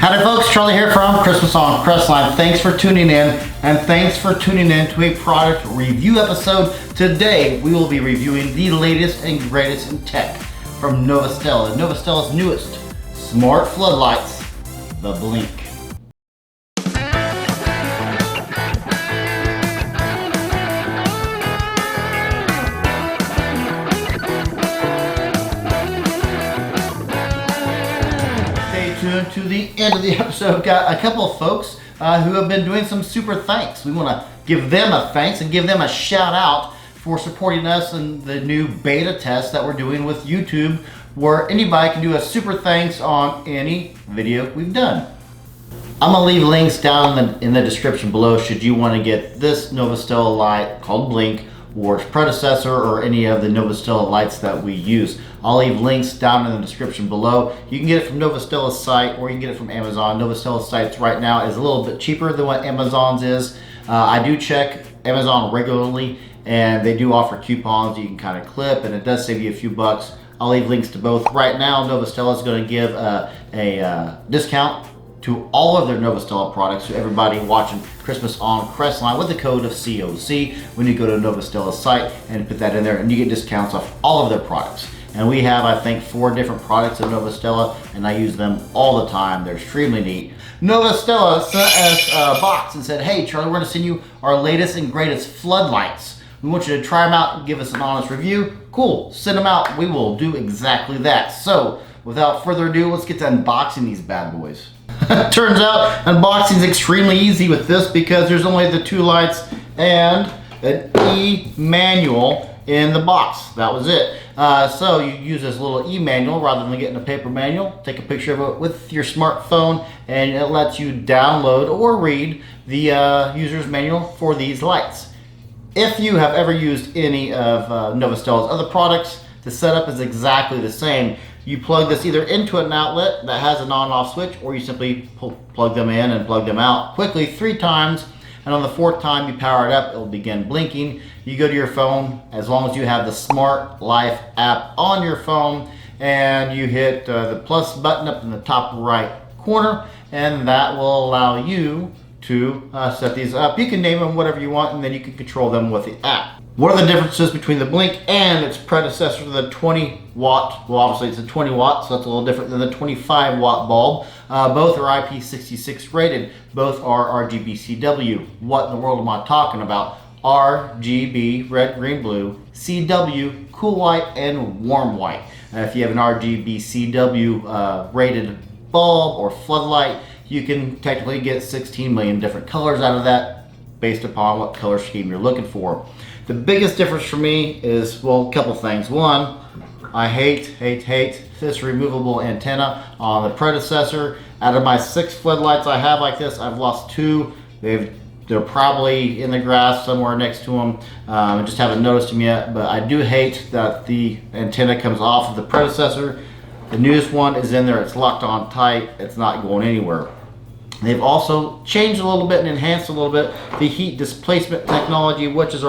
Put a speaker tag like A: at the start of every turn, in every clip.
A: Howdy folks, Charlie here from Christmas on Crestline. Thanks for tuning in, and thanks for tuning in to a product review episode. Today we will be reviewing the latest and greatest in tech from Novostella. Novostella's newest smart floodlights, the Blink. To the end of the episode, I've got a couple of folks who have been doing some super thanks. We want to give them a thanks and give them a shout out for supporting us in the new beta test that we're doing with YouTube, where anybody can do a super thanks on any video we've done. I'm gonna leave links down in the description below should you want to get this Novostella light called Blink or its predecessor or any of the Novostella lights that we use. I'll leave links down in the description below. You can get it from Novostella's site or you can get it from Amazon. Novostella's site right now is a little bit cheaper than what Amazon's is. I do check Amazon regularly and they do offer coupons you can kind of clip, and it does save you a few bucks. I'll leave links to both. Right now, Novostella is going to give a discount to all of their Novostella products to everybody watching Christmas on Crestline with the code of COC when you go to Novostella's site and put that in there, and you get discounts off all of their products. And we have, I think, 4 different products of Novostella, and I use them all the time. They're extremely neat. Novostella sent us a box and said, hey Charlie, we're going to send you our latest and greatest floodlights. We want you to try them out and give us an honest review. Cool, send them out. We will do exactly that. So without further ado, let's get to unboxing these bad boys. Turns out unboxing is extremely easy with this because there's only the 2 lights and an e-manual in the box. That was it. So you use this little e-manual rather than getting a paper manual. Take a picture of it with your smartphone and it lets you download or read the user's manual for these lights. If you have ever used any of Novostella's other products, the setup is exactly the same. You plug this either into an outlet that has an on-off switch, or you simply plug them in and plug them out quickly 3 times, and on the 4th time you power it up, it will begin blinking. You go to your phone, as long as you have the Smart Life app on your phone, and you hit the plus button up in the top right corner, and that will allow you to set these up. You can name them whatever you want, and then you can control them with the app. What are the differences between the Blink and its predecessor, the 20 watt? Well, obviously it's a 20 watt, so that's a little different than the 25 watt bulb. Both are IP66 rated. Both are RGB-CW. What in the world am I talking about? RGB, red, green, blue, CW, cool white, and warm white. If you have an RGB-CW rated bulb or floodlight, you can technically get 16 million different colors out of that based upon what color scheme you're looking for. The biggest difference for me is, well, a couple things. One, I hate this removable antenna on the predecessor. Out of my 6 floodlights I have like this, I've lost 2. They're probably in the grass somewhere next to them. I just haven't noticed them yet, but I do hate that the antenna comes off of the predecessor. The newest one is in there, it's locked on tight, it's not going anywhere. They've also changed a little bit and enhanced a little bit the heat displacement technology, which is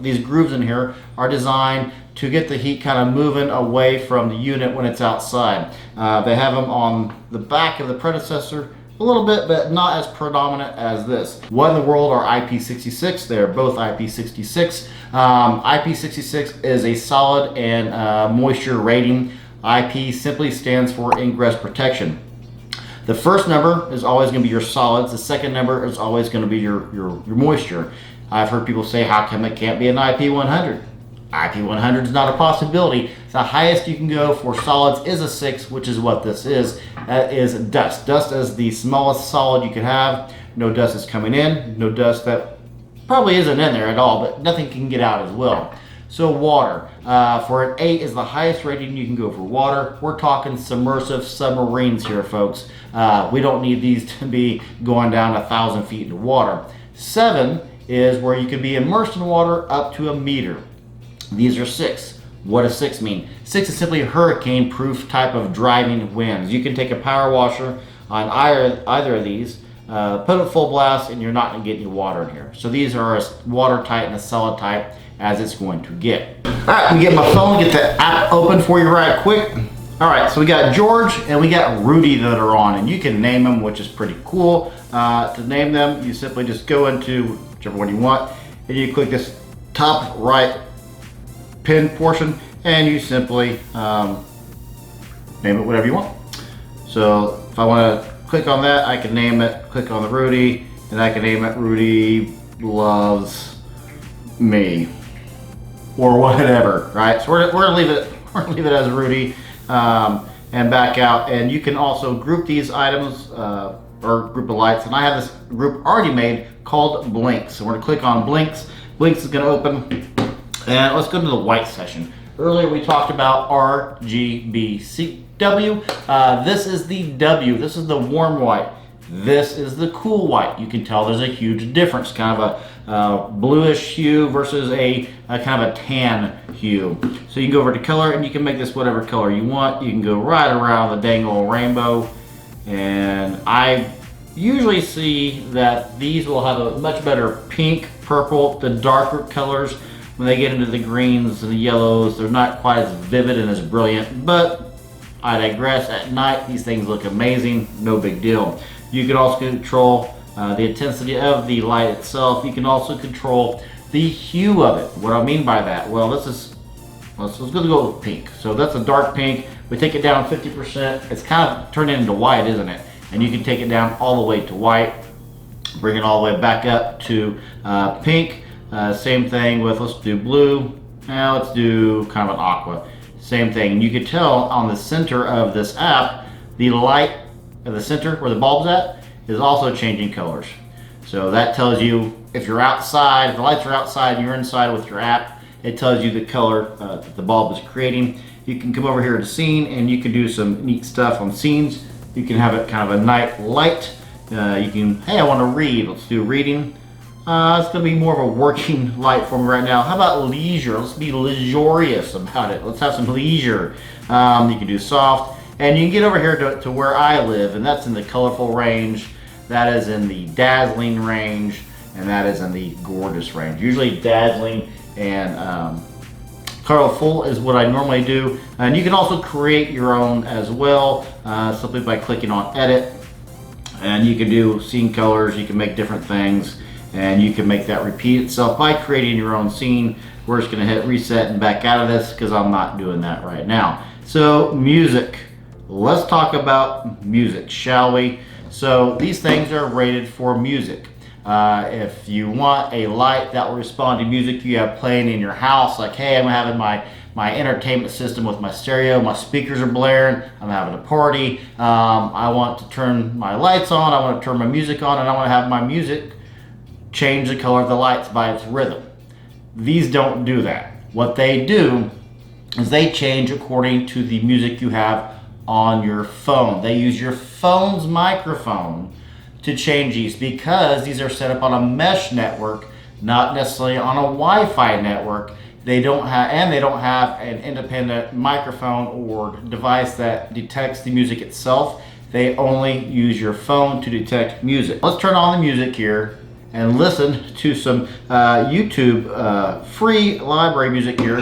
A: these grooves in here are designed to get the heat kind of moving away from the unit when it's outside. They have them on the back of the predecessor a little bit, but not as predominant as this. What in the world are IP66? They're both IP66. IP66 is a solid and moisture rating. IP simply stands for ingress protection. The first number is always going to be your solids. The second number is always going to be your moisture. I've heard people say, how come it can't be an IP100? IP100 is not a possibility. The highest you can go for solids is a 6, which is what this is. That is dust. Dust is the smallest solid you could have. No dust is coming in. No dust that probably isn't in there at all, but nothing can get out as well. So water, for an 8 is the highest rating you can go for water. We're talking submersive submarines here, folks. We don't need these to be going down 1,000 feet into water. 7 is where you can be immersed in water up to 1 meter. These are 6. What does 6 mean? 6 is simply a hurricane-proof type of driving winds. You can take a power washer on either of these, put it full blast, and you're not going to get any water in here. So these are as watertight and as solid type as it's going to get. All right, let me get my phone, get the app open for you right quick. All All right, so we got George and we got Rudy that are on, and you can name them, which is pretty cool. To name them, you simply just go into whichever one you want, and you click this top right pin portion, and you simply name it whatever you want. So if I want to click on that, I can name it, click on the Rudy, and I can name it Rudy Loves Me, or whatever, right? So we're gonna leave it as Rudy, and back out. And you can also group these items, or group of lights, and I have this group already made called Blinks. So we're gonna click on Blinks. Blinks is gonna open, and let's go to the white session. Earlier we talked about RGBCW. This is the W, this is the warm white. This is the cool white. You can tell there's a huge difference, kind of a bluish hue versus a kind of a tan hue. So you can go over to color and you can make this whatever color you want. You can go right around the dang old rainbow. And I usually see that these will have a much better pink, purple, the darker colors. When they get into the greens and the yellows, they're not quite as vivid and as brilliant, but I digress. At night, these things look amazing, no big deal. You can also control the intensity of the light itself. You can also control the hue of it. What do I mean by that? Well, let's go with pink. So that's a dark pink. We take it down 50%. It's kind of turned into white, isn't it? And you can take it down all the way to white, bring it all the way back up to pink. Same thing with, let's do blue. Now let's do kind of an aqua. Same thing. And you can tell on the center of this app, the light of the center where the bulb's at is also changing colors. So that tells you if you're outside, if the lights are outside and you're inside with your app, it tells you the color that the bulb is creating. You can come over here to scene and you can do some neat stuff on scenes. You can have it kind of a night light. You can, hey, I want to read. Let's do reading. It's going to be more of a working light for me right now. How about leisure? Let's be luxurious about it. Let's have some leisure. You can do soft. And you can get over here to where I live, and that's in the colorful range. That is in the dazzling range, and that is in the gorgeous range. Usually dazzling and colorful is what I normally do. And you can also create your own as well, simply by clicking on edit. And you can do scene colors, you can make different things, and you can make that repeat itself by creating your own scene. We're just gonna hit reset and back out of this because I'm not doing that right now. So music. Let's talk about music, shall we? So these things are rated for music. If you want a light that will respond to music you have playing in your house, like, hey, I'm having my entertainment system with my stereo, my speakers are blaring, I'm having a party, I want to turn my lights on, I want to turn my music on, and I want to have my music change the color of the lights by its rhythm. These don't do that. What they do is they change according to the music you have on your phone. They use your phone's microphone to change these because these are set up on a mesh network, not necessarily on a Wi-Fi network. They don't have an independent microphone or device that detects the music itself. They only use your phone to detect music. Let's turn on the music here and listen to some YouTube free library music here.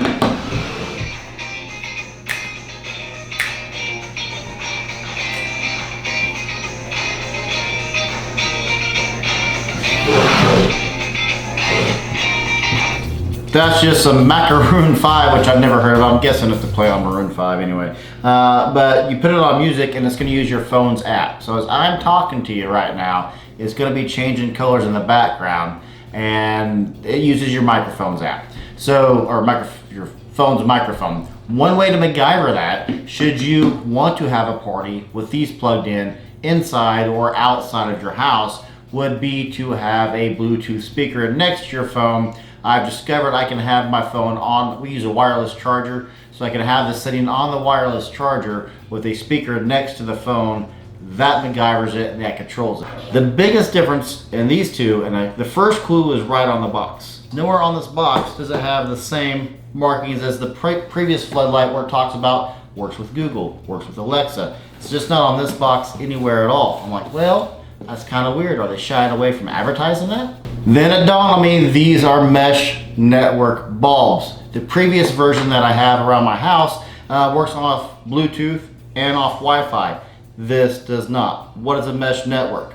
A: That's just some Macaroon 5, which I've never heard of. I'm guessing it's to play on Maroon 5 anyway. But you put it on music and it's going to use your phone's app. So as I'm talking to you right now, it's going to be changing colors in the background, and it uses your microphone's app. So, or your phone's microphone. One way to MacGyver that, should you want to have a party with these plugged in inside or outside of your house, would be to have a Bluetooth speaker next to your phone. I've discovered I can have my phone on, we use a wireless charger, so I can have this sitting on the wireless charger with a speaker next to the phone. That MacGyvers it and that controls it. The biggest difference in these two, and the first clue is right on the box. Nowhere on this box does it have the same markings as the previous floodlight where it talks about works with Google, works with Alexa. It's just not on this box anywhere at all. I'm like, well, that's kind of weird. Are they shying away from advertising that? Then it dawned on me, these are mesh network bulbs. The previous version that I have around my house works off Bluetooth and off Wi-Fi. This does not. What is a mesh network?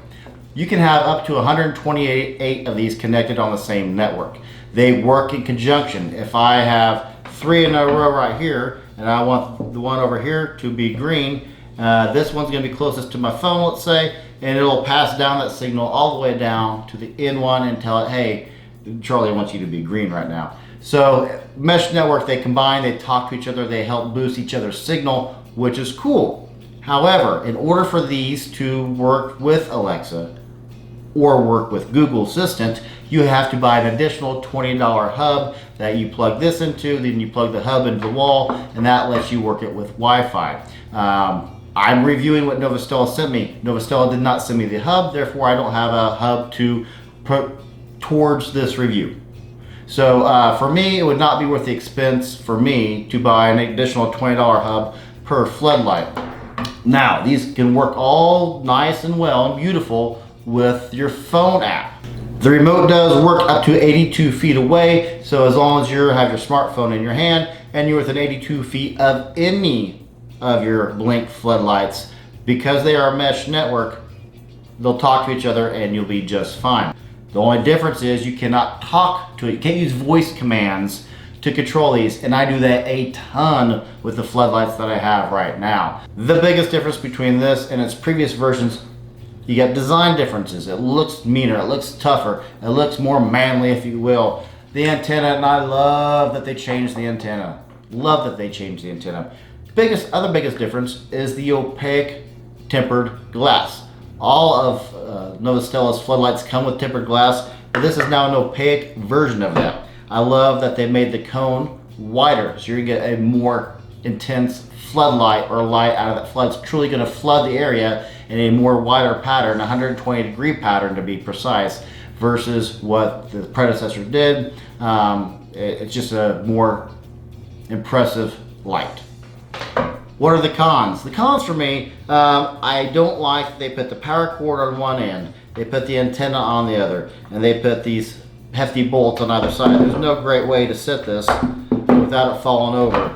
A: You can have up to 128 of these connected on the same network. They work in conjunction. If I have 3 in a row right here, and I want the one over here to be green, this one's gonna be closest to my phone, let's say, and it'll pass down that signal all the way down to the N one and tell it, hey, Charlie wants you to be green right now. So mesh network, they combine, they talk to each other, they help boost each other's signal, which is cool. However, in order for these to work with Alexa or work with Google Assistant, you have to buy an additional $20 hub that you plug this into, then you plug the hub into the wall, and that lets you work it with Wi-Fi. I'm reviewing what Novostella sent me. Novostella did not send me the hub, therefore I don't have a hub to put towards this review. So for me, it would not be worth the expense for me to buy an additional $20 hub per floodlight. Now, these can work all nice and well and beautiful with your phone app. The remote does work up to 82 feet away, so as long as you have your smartphone in your hand and you're within 82 feet of any of your blink floodlights, because they are a mesh network, they'll talk to each other and you'll be just fine. The only difference is you cannot talk to it. You can't use voice commands to control these, and I do that a ton with the floodlights that I have right now. The biggest difference between this and its previous versions, you got design differences. It looks meaner, it looks tougher, it looks more manly, if you will. The antenna, and I love that they changed the antenna. Love that they changed the antenna. Other biggest difference is the opaque tempered glass. All of Novostella's floodlights come with tempered glass, but this is now an opaque version of that. I love that they made the cone wider, so you're gonna get a more intense floodlight or light out of that flood. It's truly gonna flood the area in a more wider pattern, 120-degree pattern to be precise, versus what the predecessor did. It's just a more impressive light. What are the cons? The cons for me, I don't like they put the power cord on one end, they put the antenna on the other, and they put these hefty bolts on either side. There's no great way to set this without it falling over.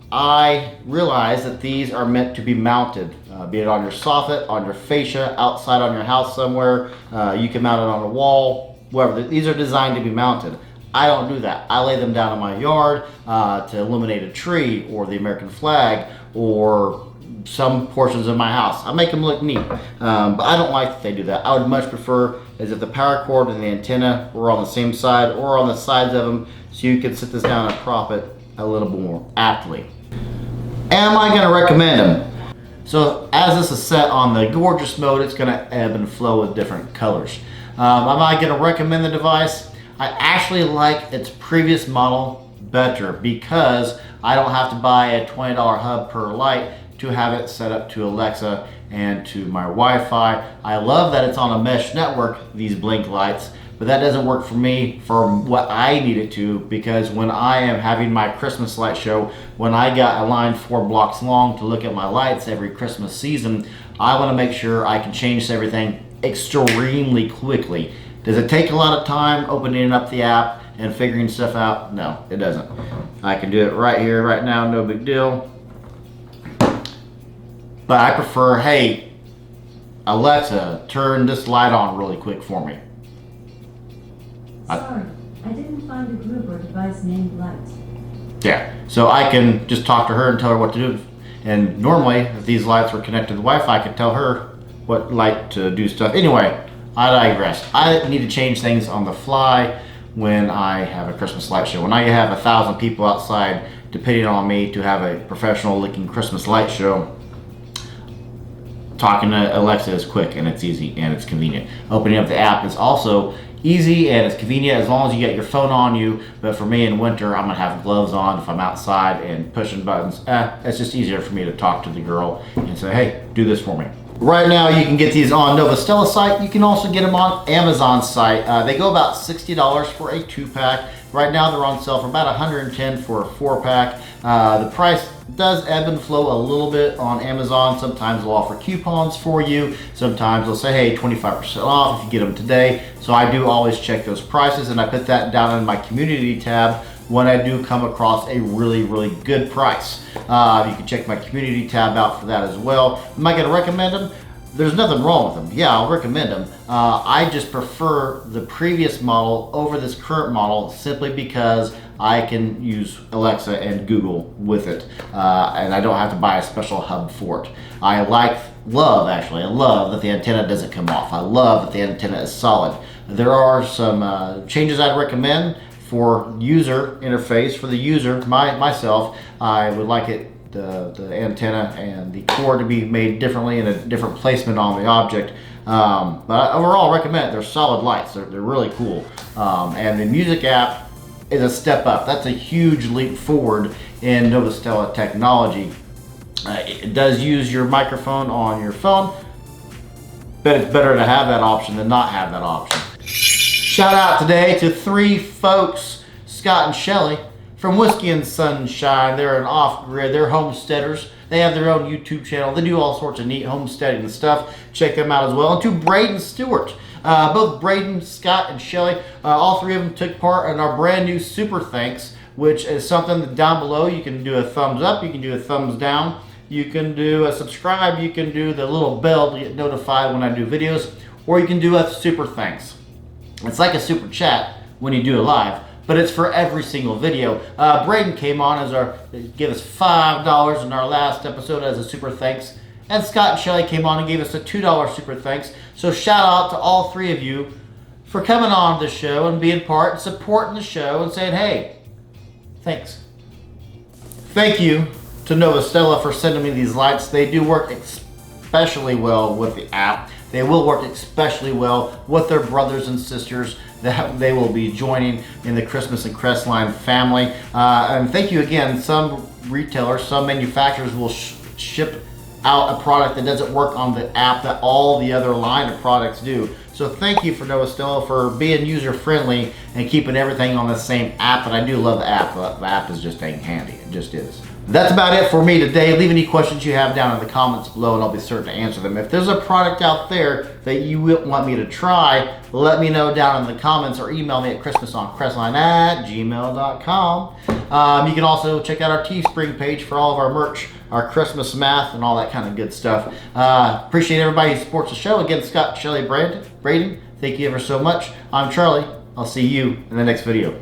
A: I realize that these are meant to be mounted, be it on your soffit, on your fascia, outside on your house somewhere. You can mount it on a wall, wherever. These are designed to be mounted. I don't do that. I lay them down in my yard to illuminate a tree or the American flag or some portions of my house. I make them look neat, but I don't like that they do that. I would much prefer is if the power cord and the antenna were on the same side or on the sides of them, so you could sit this down and prop it a little bit more aptly. Am I gonna recommend them? So as this is set on the gorgeous mode, it's gonna ebb and flow with different colors. Am I gonna recommend the device? I actually like its previous model better because I don't have to buy a $20 hub per light to have it set up to Alexa and to my Wi-Fi. I love that it's on a mesh network, these blink lights, but that doesn't work for me for what I need it to, because when I am having my Christmas light show, when I got a line 4 blocks long to look at my lights every Christmas season, I want to make sure I can change everything extremely quickly. Does it take a lot of time opening up the app and figuring stuff out? No, it doesn't. I can do it right here, right now, no big deal. But I prefer, hey, Alexa, turn this light on really quick for me.
B: Sorry, I didn't find a group or device named Light.
A: Yeah, so I can just talk to her and tell her what to do. And normally, if these lights were connected to the Wi-Fi, I could tell her what light to do stuff. Anyway, I digress. I need to change things on the fly when I have a Christmas light show. When I have 1,000 people outside depending on me to have a professional looking Christmas light show, talking to Alexa is quick and it's easy and it's convenient. Opening up the app is also easy and it's convenient as long as you get your phone on you. But for me in winter, I'm gonna have gloves on if I'm outside and pushing buttons. It's just easier for me to talk to the girl and say, hey, do this for me. Right now you can get these on Novostella site. You can also get them on Amazon site. They go about $60 for a 2-pack. Right now they're on sale for about $110 for a 4-pack. The price does ebb and flow a little bit on Amazon. Sometimes they'll offer coupons for you. Sometimes they'll say, hey, 25% off if you get them today. So I do always check those prices, and I put that down in my community tab when I do come across a really good price. You can check my community tab out for that as well. Am I going to recommend them? There's nothing wrong with them. Yeah, I'll recommend them. I just prefer the previous model over this current model simply because I can use Alexa and Google with it, and I don't have to buy a special hub for it. I love that the antenna doesn't come off. I love that the antenna is solid. There are some changes I'd recommend for user interface. For the user, myself, I would like the antenna and the cord to be made differently in a different placement on the object. But overall, I recommend it. They're solid lights. They're really cool. And the music app is a step up. That's a huge leap forward in Novostella technology. It does use your microphone on your phone, but it's better to have that option than not have that option. Shout out today to 3 folks, Scott and Shelly from Whiskey and Sunshine. They're an off-grid, they're homesteaders. They have their own YouTube channel. They do all sorts of neat homesteading stuff. Check them out as well. And to Braden Stewart. Both Braden, Scott, and Shelly, all 3 of them took part in our brand new Super Thanks, which is something that down below you can do a thumbs up, you can do a thumbs down, you can do a subscribe, you can do the little bell to get notified when I do videos, or you can do a Super Thanks. It's like a super chat when you do it live, but it's for every single video. Braden came on give us $5 in our last episode as a Super Thanks, and Scott and Shelly came on and gave us a $2 Super Thanks. So shout out to all 3 of you for coming on the show and being part and supporting the show and saying, hey, thanks. Thank you to Novostella for sending me these lights. They do work especially well with the app. They will work especially well with their brothers and sisters that they will be joining in the Christmas and Crestline family. And thank you again. Some retailers, some manufacturers will ship out a product that doesn't work on the app that all the other line of products do. So thank you for Novostella for being user friendly and keeping everything on the same app. And I do love the app. The app is just dang handy. It just is. That's about it for me today. Leave any questions you have down in the comments below and I'll be certain to answer them. If there's a product out there that you want me to try, let me know down in the comments or email me at christmasonCrestline@gmail.com. You can also check out our Teespring page for all of our merch, our Christmas math, and all that kind of good stuff. Appreciate everybody who supports the show. Again, Scott, Shelly, Braden, thank you ever so much. I'm Charlie. I'll see you in the next video.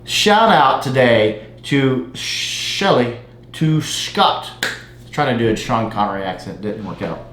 A: Shout out today to Shelly, to Scott. I was trying to do a Sean Connery accent, didn't work out.